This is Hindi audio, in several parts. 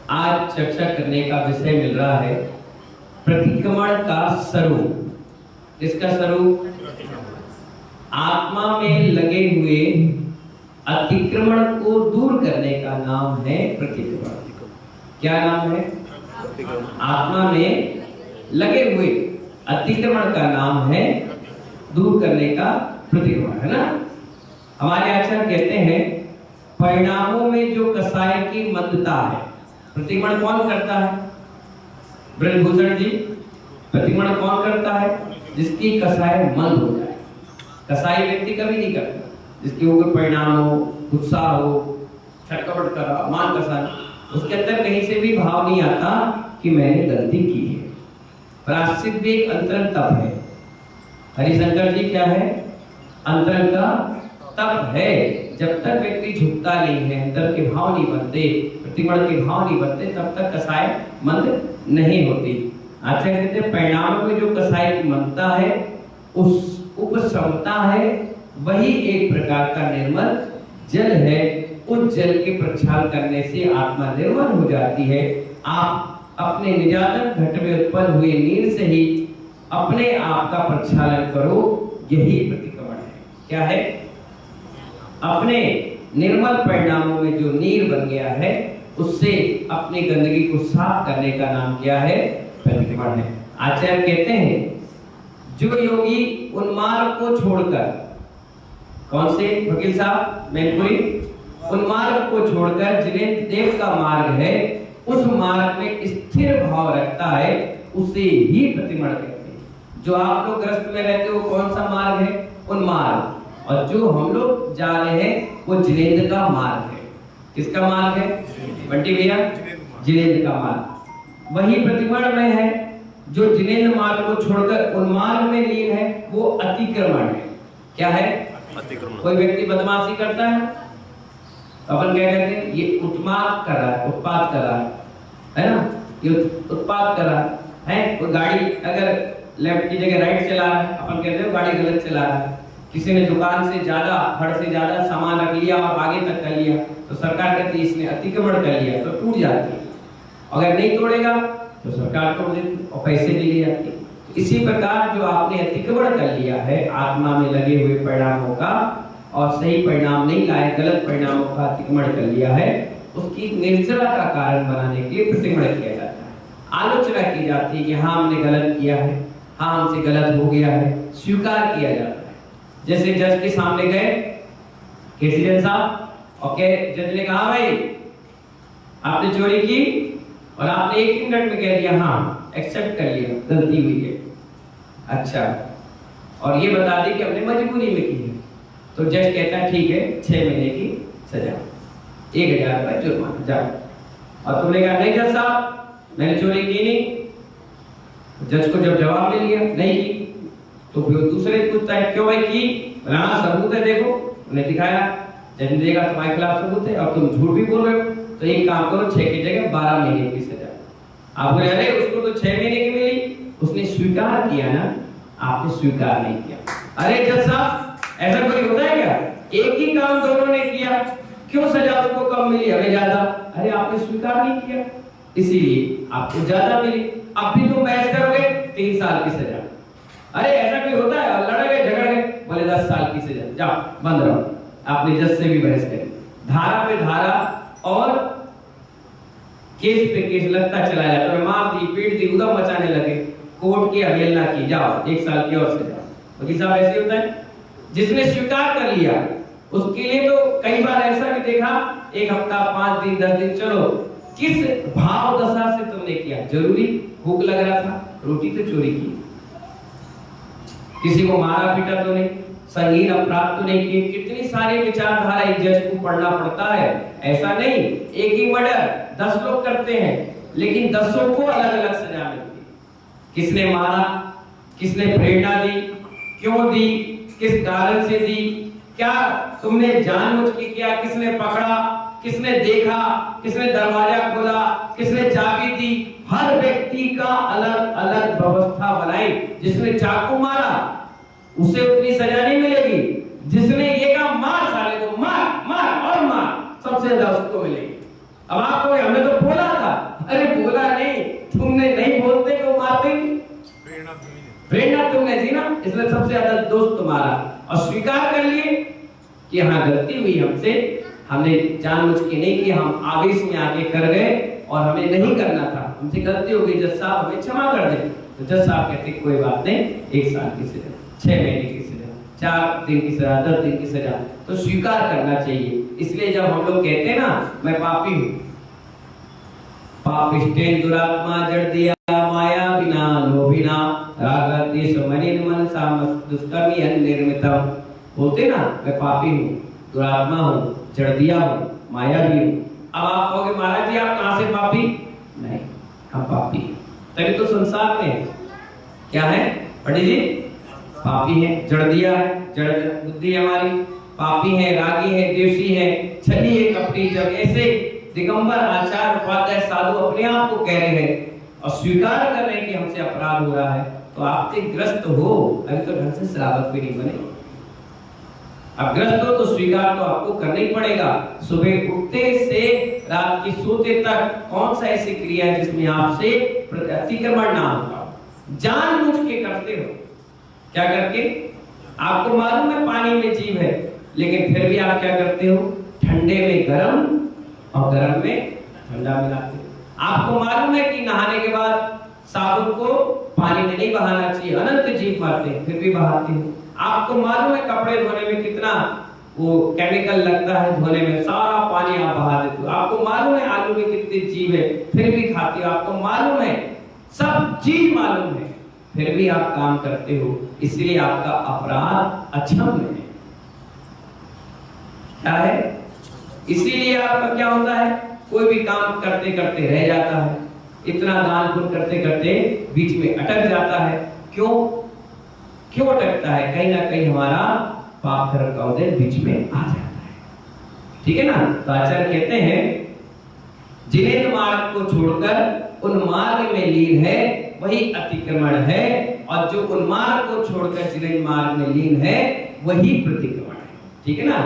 आज चर्चा करने का विषय मिल रहा है प्रतिक्रमण का स्वरूप। इसका स्वरूप आत्मा में लगे हुए अतिक्रमण को दूर करने का नाम है प्रतिक्रमण। क्या नाम है? आत्मा में लगे हुए अतिक्रमण का नाम है दूर करने का प्रतिक्रमण, है ना। हमारे आचार्य कहते हैं परिणामों में जो कसाय की मंदता है, प्रतिक्रमण कौन करता है? ब्रजभूषण जी, प्रतिक्रमण कौन करता है? जिसकी कसाय मंद हो जाए। कसाई व्यक्ति कभी नहीं करता जिसके ऊपर परिणाम हो, गुस्सा हो, छटपट करा, मान कसाना, उसके अंदर कहीं से भी भाव नहीं आता कि मैंने गलती की है। प्रायश्चित भी एक अंतरंग तप है। हरिशंकर जी क्या है? अंतरंग का तप है। जब तक व्यक्ति झुकता नहीं है, अंदर के भाव नहीं बनते, प्रतिक्रमण के भाव नहीं बनते, तब तक कसाय मंद नहीं होती। आचार्य कहते हैं परिणाम में जो कसाय की मंदता है, उस उपशमता है, वही एक प्रकार का निर्मल जल है। उस जल के प्रक्षालन करने से आत्मा निर्मल हो जाती है। आप अपने निजातन घट में उत्पन्न हुए नीर से ही अपने आप का प्रक्षालन करो, यही प्रतिक्रमण है। क्या है? अपने निर्मल परिणामों में जो नीर बन गया है, उससे अपनी गंदगी को साफ करने का नाम क्या है? प्रतिक्रमण है। आचार्य कहते हैं जो योगी उन्मार्ग को छोड़कर, कौन से वकील साहब मैनपुरी, उन्मार्ग को छोड़कर जिन्हें देव का मार्ग है, उस मार्ग में स्थिर भाव रखता है, उसे ही प्रतिक्रमण कहते हैं। जो आप लोग ग्रस्त में रहते हो, कौन सा मार्ग है? उन्मार्ग। और जो हम लोग जा रहे हैं वो जिनेंद्र का मार्ग है। किसका मार्ग है? बंटी भैया, जिनेंद्र का मार्ग। वही प्रतिक्रमण में है। जो जिनेंद्र मार्ग को छोड़कर उन्मार्ग में लीन है, वो अतिक्रमण है। क्या है? अतिक्रमण। कोई व्यक्ति बदमाशी करता है, अपन क्या कहते हैं? ये उत्पात कर रहा है, उत्पात कर रहा है ना, ये उत्पात कर रहा है। कोई गाड़ी अगर लेफ्ट की जगह राइट चला रहा है, अपन कहते हैं गाड़ी गलत चला रहा है। किसी ने दुकान से ज्यादा, फड़ से ज्यादा सामान रख लिया और आगे तक कर लिया, तो सरकार कहती है इसने अतिक्रमण कर लिया, तो टूट जाती है। अगर नहीं तोड़ेगा तो सरकार तोड़ देती और पैसे भी ले जाती है। इसी प्रकार जो आपने अतिक्रमण कर लिया है आत्मा में लगे हुए परिणामों का, और सही परिणाम नहीं लाए, गलत परिणामों का अतिक्रमण कर लिया है, उसकी निर्जरा का कारण बनाने के लिए प्रतिक्रमण किया जाता है। आलोचना की जाती है कि हाँ हमने गलत किया है, हाँ हमसे गलत हो गया है, स्वीकार किया जाता है। जैसे जज के सामने गए केसी जज साहब, और जज ने कहा भाई आपने चोरी की, और आपने 1 मिनट में कह दिया हाँ एक्सेप्ट कर लिया गलती हुई है, अच्छा, और ये बता दी कि हमने मजबूरी में की है, तो जज कहता है ठीक है 6 महीने की सजा, 1000 रुपए जुर्माना, जाओ। और तुमने कहा नहीं जज साहब मैंने चोरी की नहीं। जज को जब जवाब मिल गया नहीं की, तो फिर दूसरे पूछता है क्यों भाई की? हाँ सबूत है देखो, उन्हें दिखाया, जज ने देखा तुम्हारे खिलाफ सबूत है और तुम झूठ भी बोल रहे हो, तो एक काम करो 6 की जगह 12 महीने की सजा। आप बोले अरे उसको तो 6 महीने की मिली, उसने स्वीकार किया ना, आपने स्वीकार नहीं किया। अरे जज साहब ऐसा कोई होता है क्या? एक ही काम दोनों ने किया, क्यों सजा उसको कम मिली हमें ज्यादा? अरे आपने स्वीकार नहीं किया, इसीलिए आपको ज्यादा मिली। अब भी तुम बहस करोगे 3 साल की सजा। अरे ऐसा कोई होता है? लड़ गए झगड़ गए, बोले 10 साल की सजा, जाओ बंद रहो। आपने जज से भी बहस करी, धारा पे धारा और केस पे केस लगता चला जाता है, मार दी पीट दी, उधम मचाने लगे, कोर्ट की अवहेलना की, जाओ 1 साल की और सजा। वकील साहब ऐसे होता है, जिसने स्वीकार कर लिया उसके लिए तो कई बार ऐसा भी देखा, 1 हफ्ता 5 दिन 10 दिन, चलो किस भाव दशा से तुमने किया? जरूरी भूख लग रहा था, रोटी तो चोरी की, किसी को मारा पीटा तो नहीं, संगीन अपराध तो नहीं किए। कितनी सारी विचारधारा एक जज को पढ़ना पड़ता है। ऐसा नहीं एक ही मर्डर 10 लोग करते हैं, लेकिन 10 को अलग अलग सजा मिलती है। किसने मारा, किसने प्रेरणा दी, क्यों दी, किस कारण से दी, क्या तुमने जानबूझ के किया, किसने पकड़ा, किसने देखा, किसने दरवाजा खोला, किसने चाबी दी। हर व्यक्ति का अलग अलग व्यवस्था बनाई। जिसने चाकू मारा उसे उतनी सजा नहीं मिलेगी, जिसने ये कहा मार साले को, मार मार और मार, सबसे ज्यादा उसको मिलेगी। अब आपको हमने तो बोला था इसलिए सबसे ज्यादा दोस्त तुम्हारा। और स्वीकार कर लिए कि हाँ गलती हुई हमसे, हमने जानबूझ के नहीं किया, हम आवेश में आके कर गए और हमें नहीं करना था, हमसे गलती हो गई, जज साहब हमें क्षमा कर दें। तो जज साहब कहते कोई बात नहीं, 1 साल की सजा, 6 महीने की सजा, 4 दिन की सजा, 10 दिन की सजा, तो स्वीकार करना चाहिए। इसलिए जब हम लोग कहते हैं ना मैं पापी हूँ, पापिष्टेन दुरात्मा जड़ दिया माया बिना लोभिना राग द्वेष मलिन मन सामस दुष्कर्मी अनिर्मितम, बोलते ना मैं पापी हूँ, दुरात्मा हूँ, जड़ दिया हूँ, माया भी हूँ। अब आप कहोगे महाराज जी आप कहाँ से पापी? नहीं, हम पापी हैं, तभी तो संसार में क्या है पंडित जी, पापी है, जड़ दिया है, जड़ बुद्धि हमारी पापी है, रागी है, द्वेषी है, छली है, कपटी। जब ऐसे दिगंबर आचार्य उपाध्याय साधु अपने आप को कह रहे हैं और स्वीकार कर रहे हैं कि हमसे अपराध हो रहा है, तो आप ग्रस्त हो, अभी तो ढंग से श्रावक भी नहीं बने। अब ग्रस्त हो तो स्वीकार तो आपको करना ही पड़ेगा। सुबह उठते से रात की सोते तक कौन सा ऐसी क्रिया है जिसमें आपसे अतिक्रमण ना होगा, जानबूझ के करते हो। क्या करके? आपको मालूम है पानी में जीव है, लेकिन फिर भी आप क्या करते हो? ठंडे में गर्म और गर्म में ठंडा मिलाते हो। आपको मालूम है कि नहाने के बाद साबुन को पानी में नहीं बहाना चाहिए, अनंत जीव मरते हैं, फिर भी बहाते हो। आपको मालूम है कपड़े धोने में कितना वो केमिकल लगता है, धोने में सारा पानी आप बहा देते हो। आपको मालूम है आलू में कितने जीव है, फिर भी खाते हो। आपको मालूम है, सब चीज मालूम है, फिर भी आप काम करते हो। इसलिए आपका अपराध अक्षम्य है। क्या है? इसीलिए आपका क्या होता है, कोई भी काम करते करते रह जाता है, इतना दान पुण्य करते करते बीच में अटक जाता है। क्यों अटकता है? कहीं ना कहीं हमारा पाप धर्म का उदय बीच में आ जाता है। ठीक है ना? तो आचार्य कहते हैं जिनेन्द्र मार्ग को छोड़कर उन्मार्ग में लीन है वही अतिक्रमण है, और जो उन्मार्ग को छोड़कर जिनेन्द्र मार्ग में लीन है वही प्रतिक्रमण है। ठीक है ना?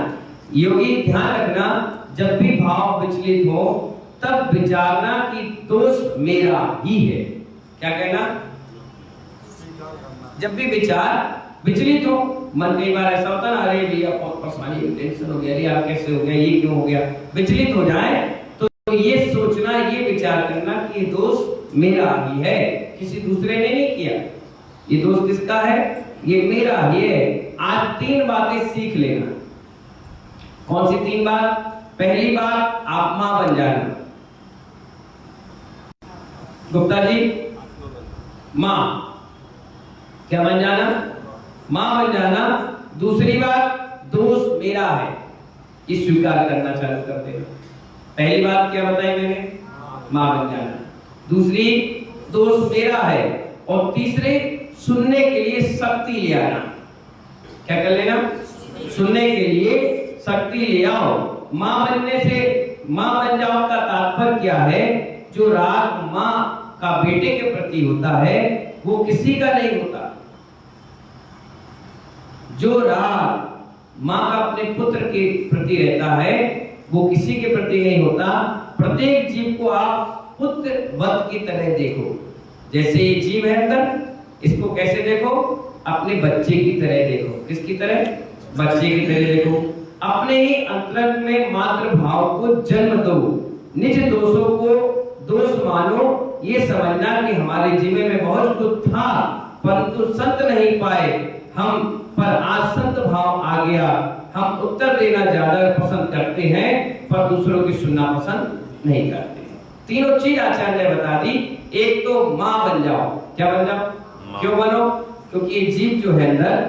योगी ध्यान रखना, जब भी भाव विचलित हो तब विचारना कि दोष मेरा ही है। क्या कहना? जब भी विचार विचलित हो, मन कई बार ऐसा होता है ना, अरे भैया बहुत परेशानी, टेंशन हो गया, अरे यार कैसे हो गया, ये क्यों हो गया, विचलित हो जाए तो ये सोचना, ये विचार करना कि ये दोष मेरा ही है, किसी दूसरे ने नहीं किया। ये दोष किसका है? ये मेरा ही है। आज 3 बातें सीख लेना। कौन सी 3 बात? पहली बात, आप मां बन जाना। गुप्ता जी, मां क्या बन जाना? मां बन जाना। दूसरी बात, दोष मेरा है, ये स्वीकार करना चालू कर देना। पहली बात क्या बताई मैंने? मां बन जाना। दूसरी, दोष मेरा है। और तीसरे, सुनने के लिए शक्ति ले आना। क्या कर लेना? सुनने के लिए शक्ति ले आओ। मां बनने से, मां बन जाओ का तात्पर्य क्या है? जो राग मां का बेटे के प्रति होता है वो किसी का नहीं होता। जो राग मां का अपने पुत्र के प्रति रहता है वो किसी के प्रति नहीं होता। प्रत्येक जीव को आप पुत्र वध की तरह देखो। जैसे ये जीव है अंदर, इसको कैसे देखो? अपने बच्चे की तरह देखो। किसकी तरह? बच्चे की तरह देखो। अपने ही अंतरंग में मातृ भाव को जन्म दो। निज दोषों को दोष मानो, ये समझना कि हमारे जीवन में बहुत कुछ था परंतु संत नहीं पाए हम, पर आज संत भाव आ गया। हम उत्तर देना ज्यादा पसंद करते हैं पर दूसरों की सुनना पसंद नहीं करते। तीनों चीज आचार्य ने बता दी। एक तो मां बन जाओ। क्या बन जाओ? क्यों बनो? क्योंकि ये जीव जो है अंदर,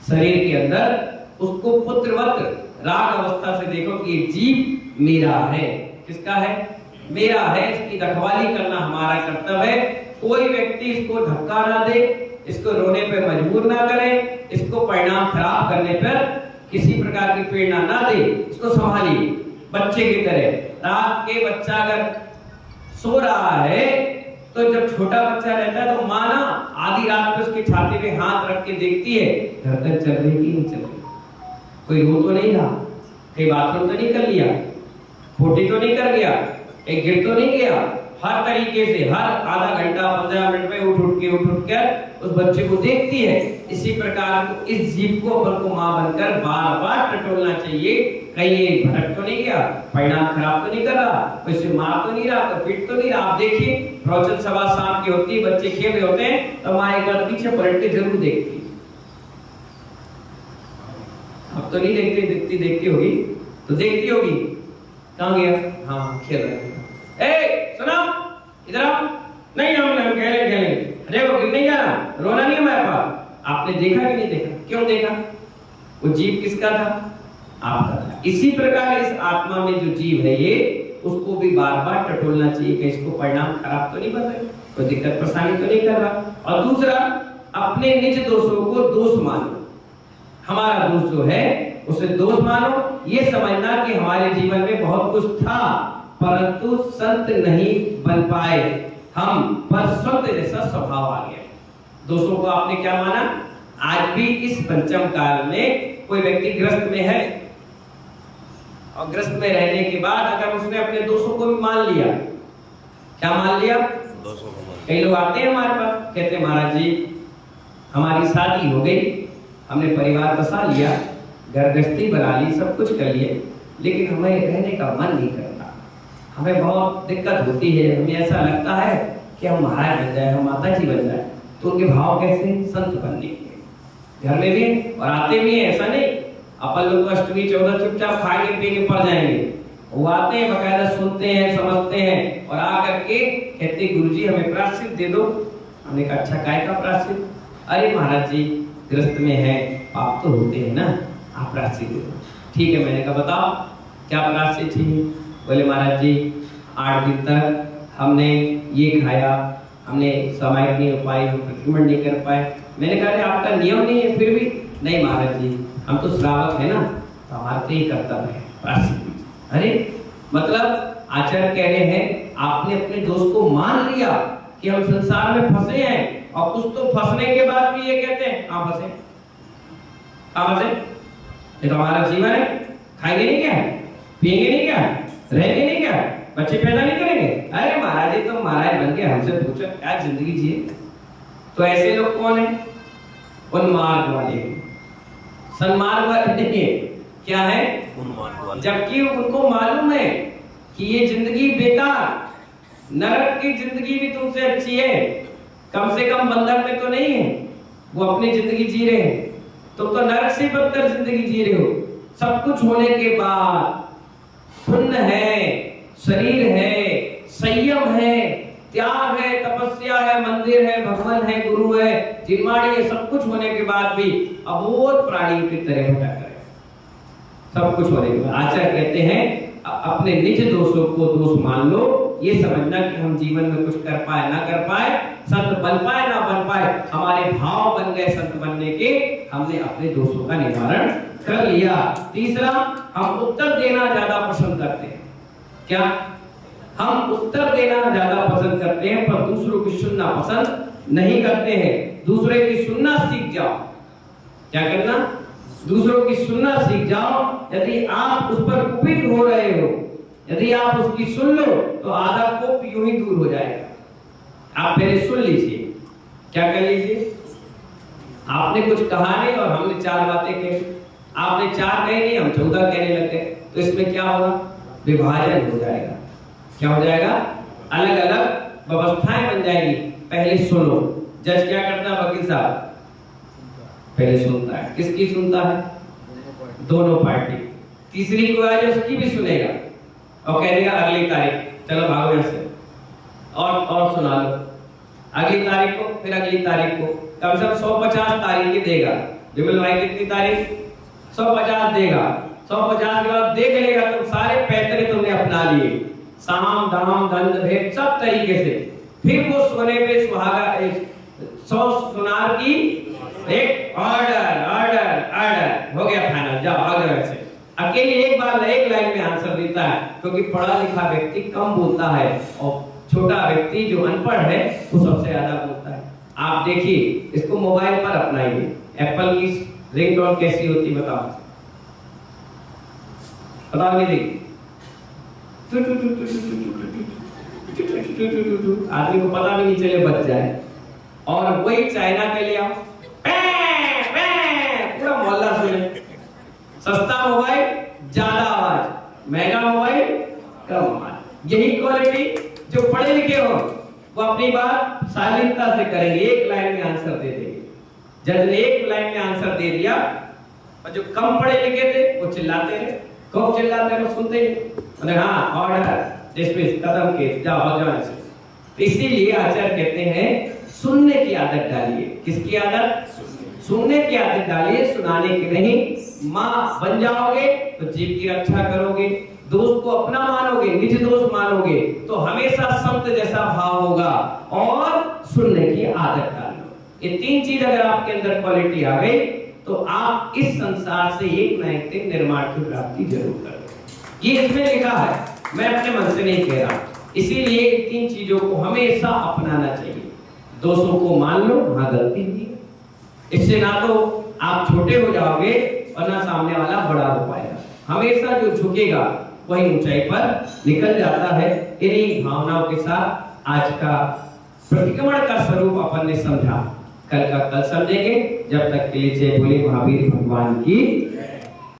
शरीर के अंदर, उसको पुत्रवत राग अवस्था से देखो कि ये जीव मेरा है। किसका है? मेरा है। इसकी रखवाली करना हमारा कर्तव्य है। कोई व्यक्ति इसको धक्का ना दे, इसको रोने पे मजबूर ना करे, इसको परिणाम खराब करने पर किसी प्रकार की प्रेरणा ना दे। इसको संभालिए बच्चे की तरह। रात के बच्चा अगर सो रहा है तो जब छोटा बच्चा रहता है तो माँ ना आधी रात में उसकी छाती पे हाथ रख के देखती है धड़कन चल रही कि नहीं चल रही, कोई रो तो नहीं रहा, कहीं बाथरूम तो नहीं कर लिया, खोटी तो नहीं कर गया, कहीं गिर तो नहीं गया। हर तरीके से हर आधा घंटा 15 मिनट में उठ कर उस बच्चे को देखती है। इसी प्रकार को इस जीव को अपन को माँ बनकर बार बार टटोलना चाहिए। कहीं ये भटक तो नहीं गया, परिणाम खराब तो नहीं कर रहा, कोई मार तो नहीं रहा, पीट तो नहीं रहा। आप देखिए प्रवचन सभा शाम की होती है, बच्चे खेल रहे होते हैं तो माँ एक बार पीछे पलट के जरूर देखती है। अब तो नहीं देखती होगी तो देखती होगी। कहाँ गया? हाँ खेल रहे हैं। ए सुनो इधर आओ। नहीं हम खेले देखो गिर नहीं जाना, रोना नहीं हमारे पास। आपने देखा कि नहीं देखा? क्यों देखा? वो जीव किसका था? आपका था। इसी प्रकार इस आत्मा में जो जीव है ये, उसको भी बार बार टटोलना चाहिए कि इसको परिणाम खराब तो नहीं बन रहे, कोई दिक्कत परेशानी तो नहीं कर रहा। और दूसरा, अपने निज दोषों को दोष मानो। हमारा दोष जो है उसे दोष मानो। ये समझना कि हमारे जीवन में बहुत कुछ था परंतु संत नहीं बन पाए हम, पर संत जैसा स्वभाव आ गया। दोषों को आपने क्या माना? आज भी इस पंचम काल में कोई व्यक्ति ग्रस्त में है और ग्रस्त में रहने के बाद अगर उसने अपने दोषों को भी मान लिया, क्या मान लिया? कई लोग आते हैं हमारे पास, कहते हैं महाराज जी हमारी शादी हो गई, हमने परिवार बसा लिया, घर गृहस्थी बना ली, सब कुछ कर लिए, लेकिन हमें रहने का मन नहीं करता, हमें बहुत दिक्कत होती है, हमें ऐसा लगता है कि हम महाराज बन जाए, हम माता जी बन जाए। तो उनके भाव कैसे? संत बनने के। घर में भी और आते भी हैं, ऐसा नहीं अपन लोग तो अष्टमी 14 चुपचाप खाएंगे पिएंगे पड़ जाएंगे। वो आते हैं, बकायदा सुनते हैं, समझते हैं और आकर के कहते गुरुजी हमें प्रायश्चित दे दो। हमने कहा अच्छा काय का प्रायश्चित? अरे महाराज जी ग्रस्त में है, पाप तो होते हैं ना, आप प्रायश्चित दे दो। ठीक है, मैंने कहा बताओ क्या प्रायश्चित चाहिए? बोले महाराज जी 8 दिन तक हमने ये खाया, हमने सामायिक नहीं हो पाई, हम प्रतिक्रमण नहीं कर पाए। मैंने कहा आपका नियम नहीं है फिर भी? नहीं महाराज जी हम तो श्रावक है ना, तो हमारा तो ये कर्तव्य है प्रायश्चित। अरे मतलब आचार्य कह रहे हैं आपने अपने दोस्त को मान लिया कि हम संसार में फंसे हैं, और कुछ तो फंसने के बाद भी ये कहते हैं कहाँ फंसे, कहाँ फंसे? ये तो हमारा जीवन है, खाएंगे नहीं क्या, पिएंगे नहीं क्या, रहेंगे नहीं क्या, बच्चे पैदा नहीं करेंगे? अरे महाराज जी तो महाराज बन के हमसे पूछो क्या जिंदगी जिए। तो ऐसे लोग कौन है? उन्मार्ग वाले, सन्मार्ग वाले नहीं है। क्या है? जबकि उनको मालूम है कि ये जिंदगी बेकार, नरक की जिंदगी भी तुमसे अच्छी है, कम से कम बंधन में तो नहीं है, वो अपनी जिंदगी जी रहे हैं, तुम तो नरक से बदतर जिंदगी जी रहे हो। सब कुछ होने के बाद पुण्य है, शरीर है, संयम है, त्याग है, तपस्या है, मंदिर है, भगवान है, गुरु है, जिम्माड़ी है, सब कुछ होने के बाद भी अबोध प्राणियों की तरह भटक रहे। सब कुछ होने के बाद आचार्य कहते हैं अपने निज दोषों को दोष मान लो। ये समझना कि हम जीवन में कुछ कर पाए ना कर पाए, संत बन पाए ना बन पाए, हमारे भाव बन गए संत बनने के, हमने अपने दोषों का निवारण कर लिया। तीसरा, हम उत्तर देना ज्यादा पसंद करते हैं। क्या? हम उत्तर देना ज्यादा पसंद करते हैं पर दूसरों की सुनना पसंद नहीं करते हैं। दूसरे की सुनना सीख जाओ। क्या करना? दूसरों की सुनना सीख जाओ। यदि आप उस पर कुपित हो रहे हो, यदि आप उसकी सुन लो तो आधा कोप यूं ही दूर हो जाएगा। आप पहले सुन लीजिए, क्या कर लीजिए, आपने कुछ कहा नहीं और हमने 4 बातें कही, आपने 4 कही नहीं हम 14 कहने लग गए, तो इसमें क्या होगा? विभाजन हो जाएगा। क्या हो जाएगा? अलग अलग व्यवस्थाएं बन जाएगी। पहले सुनो। जज क्या करता है? वकील साहब पहले सुनता है। किसकी सुनता है? दोनों पार्टी। तीसरी को आज उसकी भी सुनेगा और कहेगा अगली तारीख चलो भागो यहाँ से और सुना लो। अगली तारीख को, फिर अगली तारीख को, कम से कम 150 तारीखें देगा। विमल भाई कितनी तारीख? 150 देगा। 150 के बाद देख लेगा तुम सारे पैतरे तुमने अपना लिए, साम दाम दंड भेद सब तरीके से। फिर वो सोने पे सुहागा 100 सुनार की एक ऑर्डर ऑर्डर ऑर्डर हो गया फाइनल, जाओ आगे से। अकेले एक बार एक लाइन में आंसर देता है, क्योंकि पढ़ा लिखा व्यक्ति कम बोलता है और छोटा व्यक्ति जो अनपढ़ है वो सबसे ज्यादा बोलता है। आप देखिए इसको मोबाइल पर अपनाइए। एप्पल की रिंगटोन कैसी होती बताओ, बताओ दीदी। आदमी को पता भी नहीं चले बच जाए। और वही चाइना के लिए आओ, पूरा मोहल्ला सुने। सस्ता मोबाइल ज्यादा आवाज, महंगा मोबाइल कम आवाज। यही क्वालिटी जो पढ़े लिखे हो वो अपनी बात शालीनता से करेंगे, एक लाइन में आंसर दे देंगे। जज ने एक लाइन में आंसर दे दिया और जो कम पढ़े लिखे थे वो चिल्लाते रहे। कब चिल्लाते रहे सुनते ही, हाँ ऑर्डर डिसमिस, खत्म केस, जाओ जाओ से। तो इसीलिए आचार्य कहते हैं सुनने की आदत डालिए। किसकी आदत? सुनने की आदत डालिए, सुनाने की नहीं। माँ बन जाओगे तो जीव की रक्षा करोगे, दोस्त को अपना मानोगे, निज दोस्त मानोगे तो हमेशा संत जैसा भाव होगा। और सुनने की आदत डालो। ये तीन चीज अगर आपके अंदर क्वालिटी आ गई तो आप इस संसार से एक न एक दिन निर्माण की प्राप्ति जरूर करोगे। ये इसमें लिखा है, मैं अपने मन से नहीं कह रहा। इसीलिए इन तीन चीजों को हमेशा अपनाना चाहिए। दोस्तों को मान लो, हाँ गलती हुई, इससे ना तो आप छोटे हो जाओगे और ना सामने वाला बड़ा हो पाएगा। हमेशा जो झुकेगा वही ऊंचाई पर निकल जाता है। इन्हीं भावनाओं के साथ आज का प्रतिक्रमण का स्वरूप अपन ने समझा। कल का कल समझेंगे। जब तक के लिए जय बोले महावीर भगवान की।